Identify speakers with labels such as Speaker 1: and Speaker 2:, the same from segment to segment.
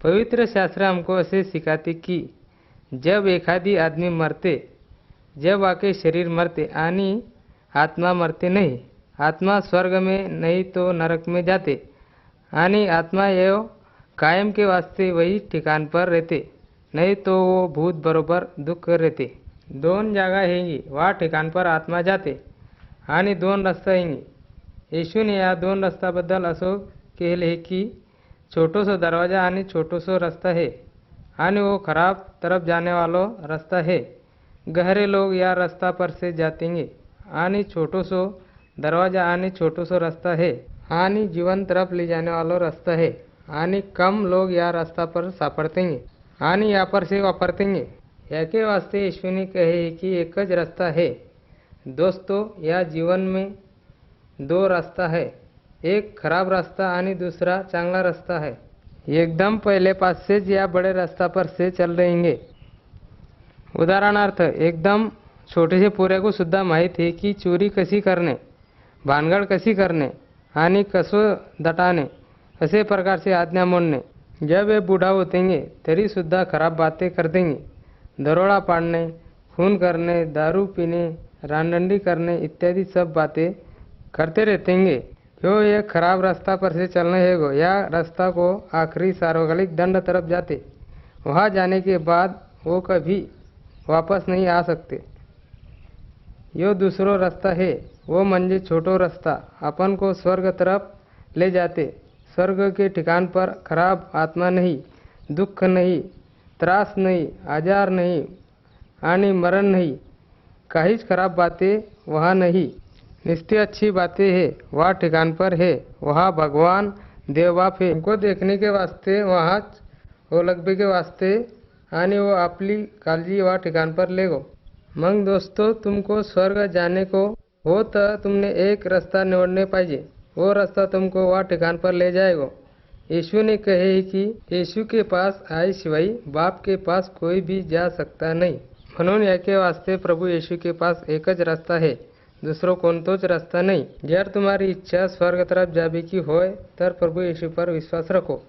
Speaker 1: पवित्र शास्त्र हमको असे सिखाते की जब एखादी आदमी मरते, जब वाके शरीर मरते आणि आत्मा मरते नहीं, आत्मा स्वर्ग में नहीं तो नरक में जाते आणि आत्मा यो कायम के वास्ते वही ठिकाण पर रहते, नहीं तो वो भूत बरोबर दुःख रहते। दोन जागा हेंगी, वहाँ ठिकाण पर आत्मा जाते आणि दोन रस्ता हेंगी। येशूने या दोन रस्त्याबद्दल असो केले की छोटोसो दरवाजा आणि छोटोसो रस्ता है आणि वो खराब तरफ जाने वालो रास्ता है। गहरे लोग या रास्ता पर से जातेंगे आणि छोटोसो दरवाजा आणि छोटोसो रास्ता है आणि जीवन तरफ ले जाने वालो रास्ता है आणि कम लोग या रास्ता पर सापड़तेंगे आणि या पर से वापरतेंगे। याके वास्ते यीशु ने कहे कि एक ज रास्ता है। दोस्तों, या जीवन में दो रास्ता है, एक खराब रास्ता आणि दूसरा चांगला रास्ता है। एकदम पहले पास से या बड़े रास्ता पर से चल रहेंगे। उदाहरणार्थ, एकदम छोटे से पोऱ्या को सुद्धा माहीत है की चोरी कशी करणे, भानगड कशी करणे आणि कसं दटाणे, असे प्रकार से आज्ञा मोडणे। जब वे बूढ़ा होतेंगे तरी सुद्धा खराब बातें कर देंगे, दरोड़ा पाड़ने, खून करने, दारू पीने, रानडंडी करने इत्यादि सब बातें करते रहेंगे। जो ये खराब रास्ता पर से चलने है गो, या रास्ता को आखिरी सार्वजनिक दंड तरफ जाते, वहाँ जाने के बाद वो कभी वापस नहीं आ सकते। यो दूसरो रास्ता है, वो म्हणजे छोटो रास्ता अपन को स्वर्ग तरफ ले जाते। स्वर्ग के ठिकान पर खराब आत्मा नहीं, दुख नहीं, त्रास नहीं, आजार नहीं आणि मरण नहीं, काहीच खराब बातें वहाँ नहीं। निश्चय अच्छी बातें है वहाँ ठिकान पर है। वहाँ भगवान देव बाप है, उनको देखने के वास्ते, वहाँ वो लगबे के वास्ते आणि वो आपली काळजी वहाँ ठिकान पर लेगो। मग दोस्तों, तुमको स्वर्ग जाने को हो तो तुमने एक रास्ता निवडने पाहिजे, वो रास्ता तुमको वहाँ ठिकान पर ले जाएगा। यीशु ने कहे कि यीशु के पास आए शिवाय बाप के पास कोई भी जा सकता नहीं। म्हणून याके वास्ते प्रभु यीशु के पास एक ज रास्ता है, दूसरो कोणतोच रास्ता नहीं। जर तुम्हारी इच्छा स्वर्ग तरफ जाबे की होय तर प्रभु यीशु पर विश्वास रखो,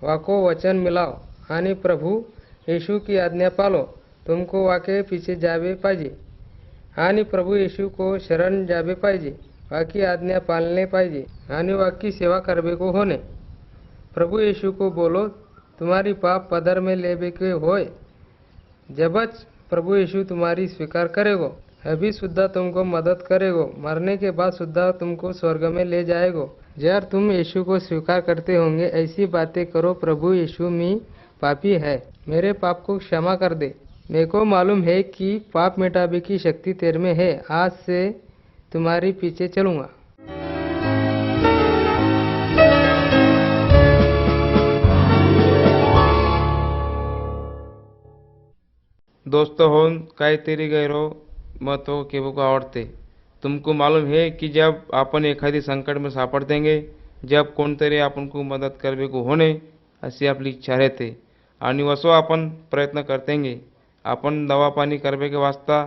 Speaker 1: वाको वचन मिलाओ आणि प्रभु यीशु की आज्ञा पालो। तुमको वाके पीछे जाबे पाहिजे आणि प्रभु यीशु को शरण जाबे पाहिजे, वाकी आज्ञा पालने पाहिजे आणि वाकी सेवा करबे को होने। प्रभु यीशु को बोलो तुम्हारी पाप पदर में लेबे के होय, जबच प्रभु यीशु तुम्हारी स्वीकार करेगो, अभी सुद्धा तुमको मदद करेगो, मरने के बाद सुद्धा तुमको स्वर्ग में ले जाएगो। जब तुम यीशु को स्वीकार करते होंगे, ऐसी बातें करो, प्रभु यीशु मी पापी है, मेरे पाप को क्षमा कर दे। मेरे को मालूम है कि पाप मिटाबे की शक्ति तेरे में है, आज से तुम्हारी पीछे चलूँगा।
Speaker 2: दोस्तों होन काहीतरी गैरो महत्व केवळ को आवडते। तुमको मालूम है कि जब आपण एखादी संकट में सापडतेंगे, जब कोणतरी आपण को मदत करबे को होणे अशी आपली इच्छा रहते आणि वसो आपण प्रयत्न करतेंगे। आपण दवा पानी करबे के वास्ता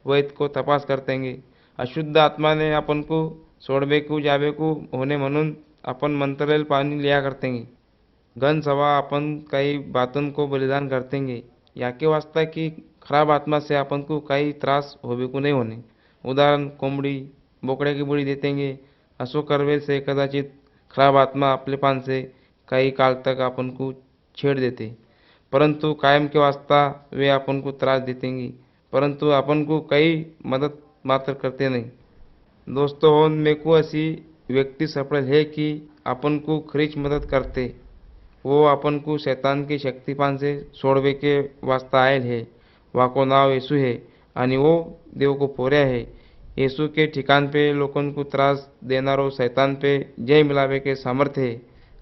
Speaker 2: वैद्य को तपास करतेंगे। अशुद्ध आत्मा ने अपन को सोडबे को जाबे को होने म्हणून अपन मंत्रलेल पानी लिया करतेंगे। गन सवा अपन कई बातों को बलिदान करतेंगे, याके वास्ता कि खराब आत्मा से अपन को कई त्रास होबे को नहीं होने। उदाहरण, कोंबड़ी बोकड़े की बुड़ी देतेंगे। असो करवे से कदाचित खराब आत्मा अपने पान से कई काल तक अपन को छेड़ देते, परंतु कायम के वास्ता वे अपन को त्रास देतेंगे, परंतु अपन को कई मदद मात्र करते नहीं। दोस्तों हो मेरे को ऐसी व्यक्ति सफल है कि अपन को खरीच मदद करते, वो अपन को शैतान की शक्तिपान से छोड़वे के वास्ता आयल है। वाको नाव यीशु है आणि वो देव को पोर्या है। यीशु के ठिकान पे लोगों को त्रास देनारो शैतान पे जय मिलावे के सामर्थ्य है।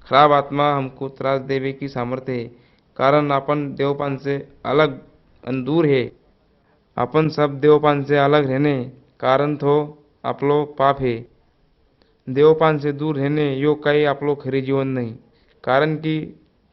Speaker 2: खराब आत्मा हमको त्रास देवे की सामर्थ्य है, कारण अपन देवपान से अलग दूर है। अपन सब देवपान से अलग रहने कारण तो आपलो पाप है। देवपान से दूर रहने यो काही आपलो खरी जीवन नहीं, कारण की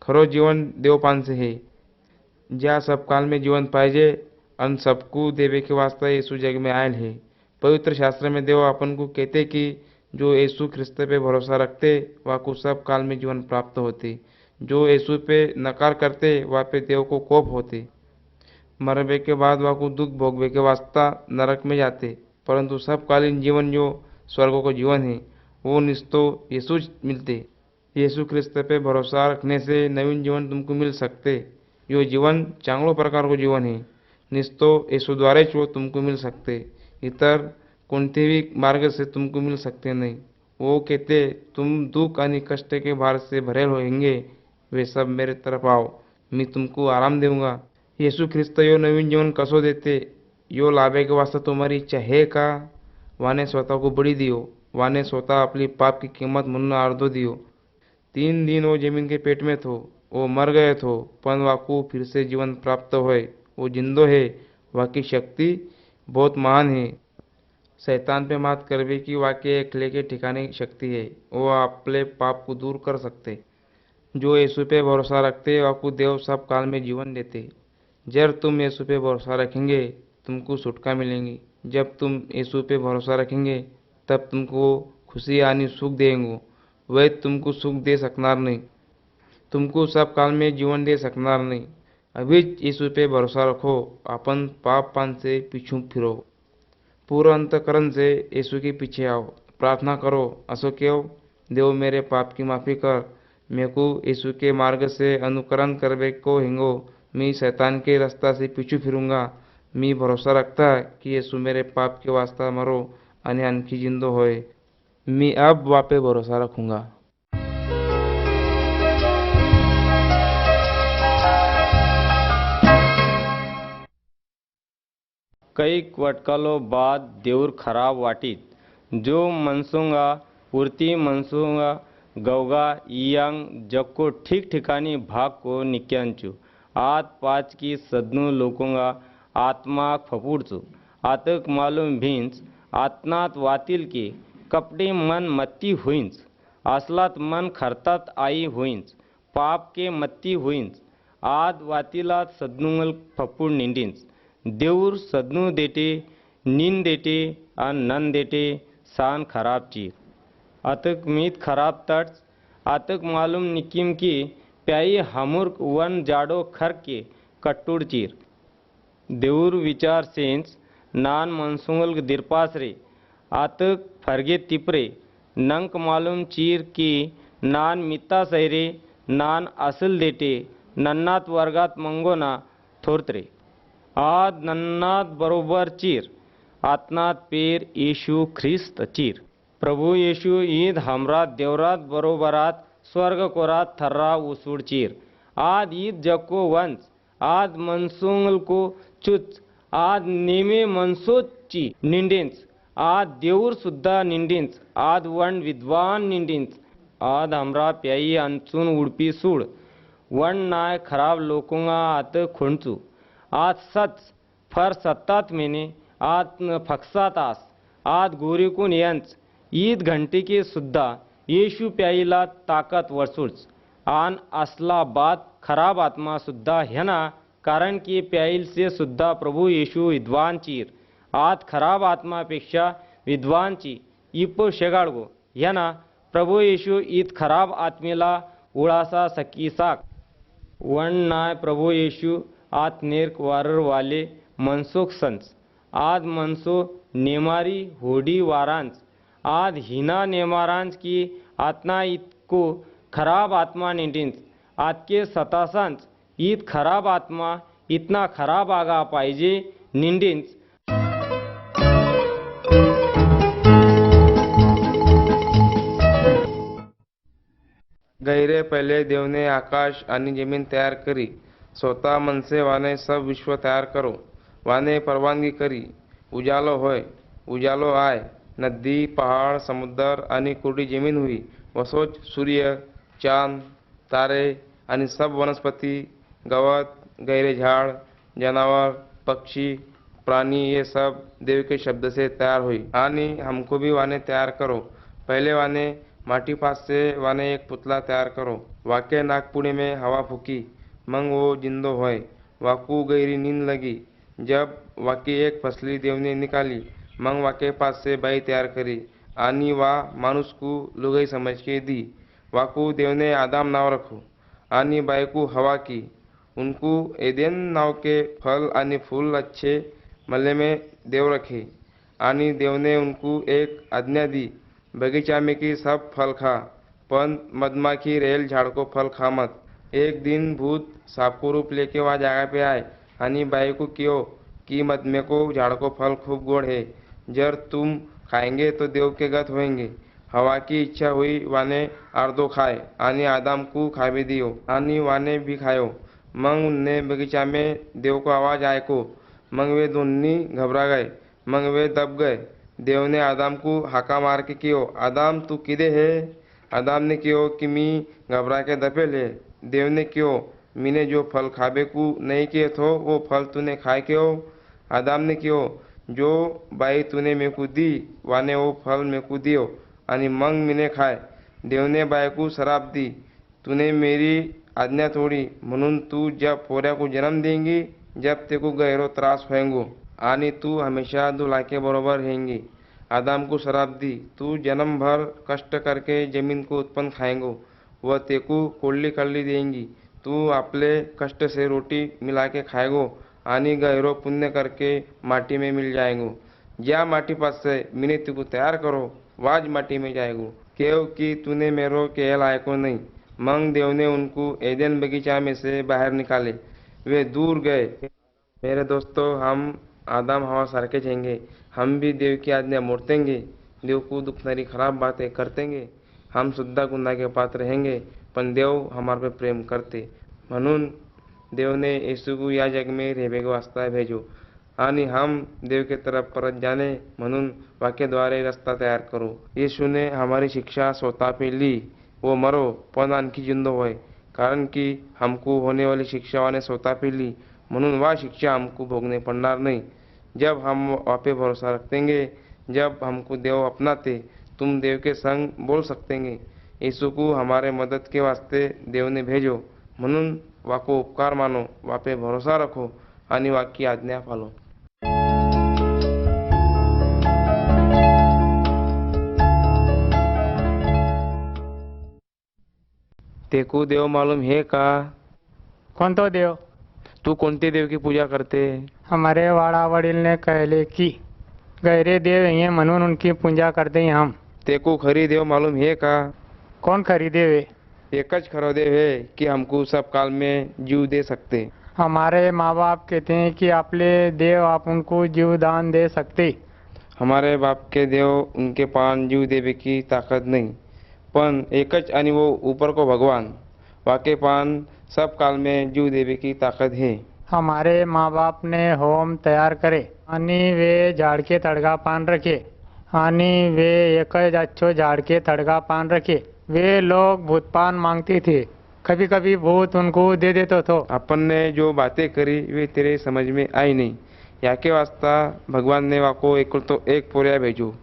Speaker 2: खरो जीवन देवपान से है। ज्या सब काल में जीवन पाहिजे अन सबको देवे के वास्ता यीशु जग में आयल है। पवित्र शास्त्र में देव अपन को कहते कि जो यीशु ख्रिस्त पे भरोसा रखते वाको सब काल में जीवन प्राप्त होते। जो यीशु पे नकार करते वा पे देव को कोप होते। मरबे के बाद वाकू दुख भोगवे के वास्ता नरक में जाते, परंतु सबकालीन जीवन जो स्वर्ग को जीवन है वो निस्तो यीशु मिलते। यीशु ख्रिस्त पे भरोसा रखने से नवीन जीवन तुमको मिल सकते। यो जीवन चांगलो प्रकार को जीवन है, निस्तो यीशु द्वारे वो तुमको मिल सकते, इतर कोणतेही मार्ग से तुमको मिल सकते नहीं। वो कहते तुम दुख आणि कष्ट के भार से भरे होंगे, वे सब मेरे तरफ आओ, मैं तुमको आराम दूंगा। येशू ख्रिस्त यो नवीन जीवन कसो देते यो लाभे के वास्ते तुम्हारी इच्छा है का? वाने स्वतः को बड़ी दियो, वाने स्वतः अपनी पाप की कीमत म्हणून अर्धो दियो। 3 दिन वो जमीन के पेट में थो, वो मर गए थो, पण वाकू फिर से जीवन प्राप्त होए, वो जिंदो है, वाकी शक्ति बहुत महान है। शैतान पे मात करवे की वाके अकेले के ठिकाने की शक्ति है, वो अपने पाप को दूर कर सकते। जो यीशु पे भरोसा रखते वाकू देव सब काल में जीवन देते। जब तुम यीशु पे भरोसा रखेंगे तुमको छुटकारा मिलेंगी। जब तुम यीशु पे भरोसा रखेंगे तब तुमको खुशी आनी सुख देंगे। वह तुमको सुख दे सकनार नहीं, तुमको सब काल में जीवन दे सकनार नहीं। अभी यीशु पे भरोसा रखो, अपन पाप पान से पीछू फिरो, पूरा अंतकरण से यीशु के पीछे आओ, प्रार्थना करो, असो क्यों देव मेरे पाप की माफ़ी कर, मेरे को यीशु के मार्ग से अनुकरण करवे को हिंगो, मैं शैतान के रास्ता से पीछू फिरूंगा। मैं भरोसा रखता है कि यीशु मेरे पाप के वास्ता मरो आणि आणखी जिंदो होए। मैं अब वापे भरोसा रखूंगा।
Speaker 3: कैक वटकालो बाद देऊर खराब वाटीत, जो मनसूंगा पूर्ति मनसूंगा गवगा इयांग जग को ठीक ठिकानी भाग को निक्यांचू आत पाच की सदनू लोकोंगा आत्मा फपूडचू आतक मालूम भींच आत्नात वातील की कपडे मन मत्ती हुईंच असलात मन खरतात आई हुईंच पाप के मत्ती हुईंच आद वातीलात सदनुंगल फपूड निंडींच देऊर सदनू देटे नींद देटे अन नन देटे सान खराब चीर अतक मीत खराब तट अतक मालूम निकिम की प्याई हमूर्क वन जाडो खर के कट्टुड़ चीर देऊर विचार सेंस नान मनसुंगल दिरपास रे आतक फरगे तिपरे नंक मालूम चीर की नान मित्ता सैरे नान असल देटे नन्नात वर्गात मंगोना थोरतरे आद नन्नात बरोबर चीर आत्नात पेर यीशु ख्रिस्त चीर प्रभु यीशु ईद हमरात देवरात बरोबरात स्वर्ग कोरात थर्रा उसूड चीर आद ईद जको वंश आद मनसुंगल को चुच आद नेमे मनसोची निंडेंच आद देऊर सुद्धा निंडेंच आद वन विद्वान निंडेंच आद हमरा प्याई अंचून उडपी सूड वन नाय खराब लोकोंगा आत खोंचू आज सच फर सत्तात महीने आत फक्सात आस आद गोरीकून यंच ईद घंटे के सुद्धा यीशु प्याईला ताकत वरसूच आन असला बात खराब आत्मा सुद्धा ह्यना कारण की प्याईल से सुद्धा प्रभु यीशु विद्वान चीर आत खराब आत्मापेक्षा विद्वानची इपो शेगाडगो ह्यना प्रभु यीशु ईद खराब आत्मेला उळासा सकी साक वन नाय प्रभु यीशु आत नेर्क वारर वाले मनसोख संस आद मनसो नेमारी होडी वारांच आद हिना नेमारांच की आत्मा इतको खराब आत्मा निंडिंच आज के सतासांच ईद खराब आत्मा इतना खराब आगा पाहिजे निंडिंच
Speaker 2: गहरे पहले देव ने आकाश आणि जमीन तयार करी, स्वतः मन से वाने सब विश्व तयार करो, वाने परवानगी करी, उजालो होय, उजालो आय, नदी पहाड़ समुद्र आणि कोरडी जमीन हुई, वसोच सूर्य चांद तारे आणि सब वनस्पति गवत गहरे झाड़ जनावर पक्षी प्राणी ये सब देव के शब्द से तैयार हुई। आणि हमको भी वाने तैयार करो, पहले वाने माटी पास से वाने एक पुतला तैयार करो, वाके नागपुणे में हवा फूकी, मंग वो जिंदो होय, वाकू गहरी नींद लगी, जब वाकी एक फसली देव ने निकाली, मंग वाके पास से बाई तैयार करी, आनी वा मानुस को लुगाई समझ के दी, वाकू देव ने आदाम नाव रखो, आणि बायको हवा की उनको एदेन नाव के फल आणि फूल अच्छे मल्ले में देव रखे आणि देवने उनको एक आज्ञा दी बगीचा में की सब फल खा पण मधमाखी रेल झाड़ को फल खा मत। एक दिन भूत सांप को रूप लेके वहाँ जगह पे आए आणि बाई को क्यों कि मत में को झाड़ को फल खूब गोड़ है जर तुम खाएंगे तो देव के गत होएंगे। हवा की इच्छा हुई वाने अर्धो खाए आणि आदम को खा भी दियो आणि वाने भी खायो। मंग उनने बगीचा में देव को आवाज आए को मंग वे दोनों घबरा गए मंग वे दब गए। देव ने आदम को हाका मार के क्यों आदम तू किदे है। आदम ने क्यों कि मी घबरा के दबे ले। देव ने क्यों मीने जो फल खाबे को नहीं किए थो वो फल तूने खाए क्यों। आदम ने क्यों जो बाई तूने मेरे को दी वाने वो फल मेरे को दियो आणि मंग मीने खाए। देव ने बाई को शराब दी तूने मेरी आज्ञा तोड़ी म्हणून तू जब पोऱ्या को जन्म देंगी जब ते को गहरो त्रास होएंगो आणि तू हमेशा दुल्हा के बरोबर रहेंगी। आदम को शराब दी तू जन्म भर कष्ट करके जमीन को उत्पन्न खाएंगो वह तेको कोल्ली कल्ली देंगी तू अपने कष्ट से रोटी मिला के खाएगो आणि गहरो पुण्य करके माटी में मिल जाएगो। या माटी पास से मिने तेको तैयार करो वाज माटी में जाएगो क्यों कि तूने मेरो केल आए को नहीं। मंग देव ने उनको एदेन बगीचा में से बाहर निकाले वे दूर गए। मेरे दोस्तों हम आदम हवा सारखे जाएंगे हम भी देव की आज्ञा मोड़तेंगे देव को दुखनारी खराब बातें करतेंगे हम सुद्धा गुनाह के पात्र रहेंगे पण देव हमारे पे प्रेम करते म्हणून देव ने यीशु को या जग में रहने को वास्ता भेजो आणि हम देव के तरफ परत जाने म्हणून वाक्य द्वारे रास्ता तैयार करो। यीशु ने हमारी शिक्षा स्वतः पे ली वो मरो पण आणखी जिंदो होय कारण कि हमको होने वाली शिक्षा ने स्वतः पे ली म्हणून वह शिक्षा हमको भोगने पड़नार नहीं। जब हम वहाँ पे भरोसा रखेंगे जब हमको देव अपनाते तुम देव के संग बोल सकेंगे। यीशु को हमारे मदद के वास्ते देव ने भेजो म्हणून वाको उपकार मानो वहाँ पे भरोसा रखो आणि वाकी आज्ञा पालो। तेको देव मालूम है का।
Speaker 1: कौन तो देव
Speaker 2: तू कोणते देव की पूजा करते।
Speaker 1: हमारे वाड़ा वडील ने कहले की गहरे देव हैं म्हणून उनकी पूजा करते हैं हम।
Speaker 2: तेको खरी देव मालूम है का।
Speaker 1: कौन खरी देव है।
Speaker 2: एकच खरो देव है कि हमको सब काल में जीव दे सकते।
Speaker 1: हमारे माँ बाप कहते हैं कि आपले देव आप उनको जीव दान दे सकते।
Speaker 2: हमारे बाप के देव उनके पान जीव देवे की ताकत नहीं पण एकच आणि वो ऊपर को भगवान वाके पान सब काल में जीव देवे की ताकत है।
Speaker 1: हमारे माँ बाप ने होम तैयार करे आणि वे झाड़ के तड़का पान रखे आणि वे एक अच्छो झाड़ के तड़का पान रखे। वे लोग भूत पान मांगते थे कभी कभी भूत उनको दे देते तो।
Speaker 2: अपन ने जो बातें करी वे तेरे समझ में आई नहीं याके वास्ता भगवान ने वाको एक पोरिया भेजो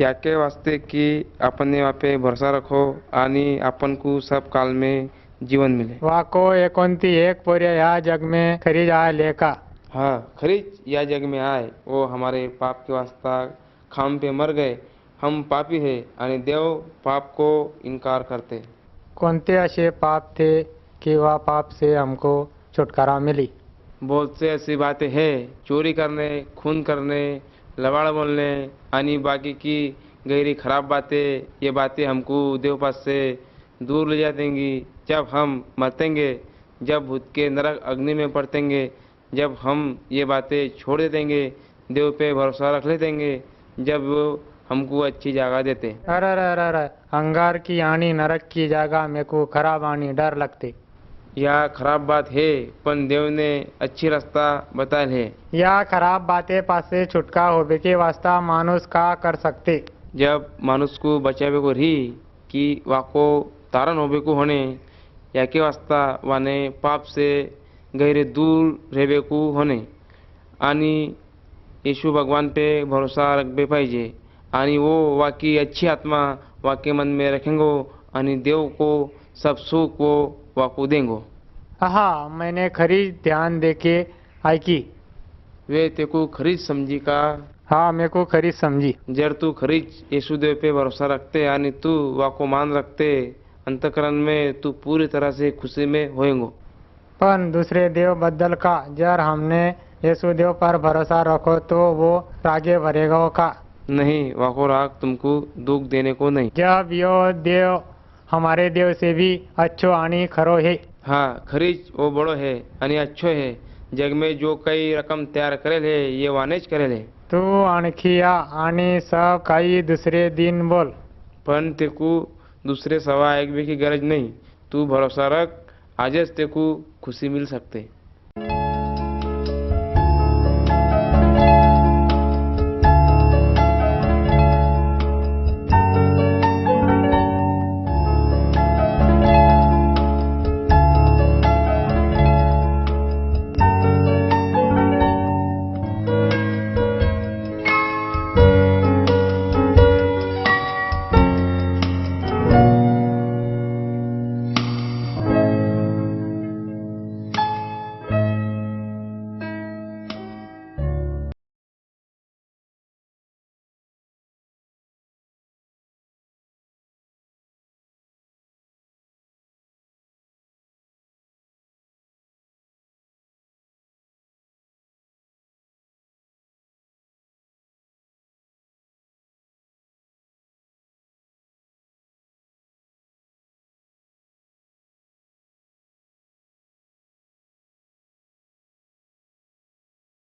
Speaker 2: याके वास्ते कि अपन ने वहाँ पे भरोसा रखो आणि अपन को सब काल में जीवन मिले।
Speaker 1: वाको एकोणती एक पोरिया या जग में खरीद आए लेका।
Speaker 2: हाँ खरीज या जग में आए वो हमारे पाप के वास्ता खाम पे मर गए। हम पापी है आणि देव पाप को इनकार करते।
Speaker 1: कोणते असे पाप थे कि वह पाप से हमको छुटकारा मिली।
Speaker 2: बहुत से ऐसी बातें हैं चोरी करने खून करने लवाड़ बोलने आणि बाकी की गहरी खराब बातें ये बातें हमको देव पास से दूर ले जा देंगी। जब हम मरतेंगे जब भूत के नरक अग्नि में पड़तेंगे जब हम ये बातें छोड़ देंगे देव पे भरोसा रख लेतेंगे जब वो हमको अच्छी जगह देते।
Speaker 1: अरे अरे अरे अरे अंगार की आनी नरक की जगह मेरे को खराब आनी डर लगते।
Speaker 2: यह खराब बात है पण देव ने अच्छी रास्ता बताया है।
Speaker 1: या खराब बातें पास से छुटका होबे के वास्ता मानुष का कर सकते।
Speaker 2: जब मानुष को बचावे को रही कि वाको तारण होबे को होने या के वास्ता वाने पाप से गहरे दूर रहबे को होने आणि यीशु भगवान पे भरोसा रखबे पाहिजे आणि वो वाकी अच्छी आत्मा वाके मन में रखेंगो आणि देव को सब सुख वो वाको देंगो।
Speaker 1: हाँ मैंने खरी ध्यान देके ऐकी।
Speaker 2: वे तेको खरीद समझी का।
Speaker 1: हाँ मेरे को खरीद समझी।
Speaker 2: जर तू खरीच यीशु देव पे भरोसा रखते आणि तू वाको मान रखते अंतकरण में तू पूरी तरह से खुशी में होएंगो।
Speaker 4: पण दुसरे देव बद्दल का, जर हमने येशू देव पर भरोसा रखो तो वो रागे भरेगा का?
Speaker 2: नहीं, वाको राग तुमको दुख देने को नहीं।
Speaker 4: जब यो देव हमारे देव से भी अच्छो आणि खरो है।
Speaker 2: हाँ, खरीच वो बड़ो है आणि अच्छो है। जग में जो कई रकम तयार करेल है ये वानेच करेल है।
Speaker 4: तू आणखी या आणि सब काही दुसरे दिन बोल।
Speaker 2: पण तेकू दूसरे सवा एक भी की गरज नहीं। तू भरोसा रख, आजच तेकू खुशी मिल सकते।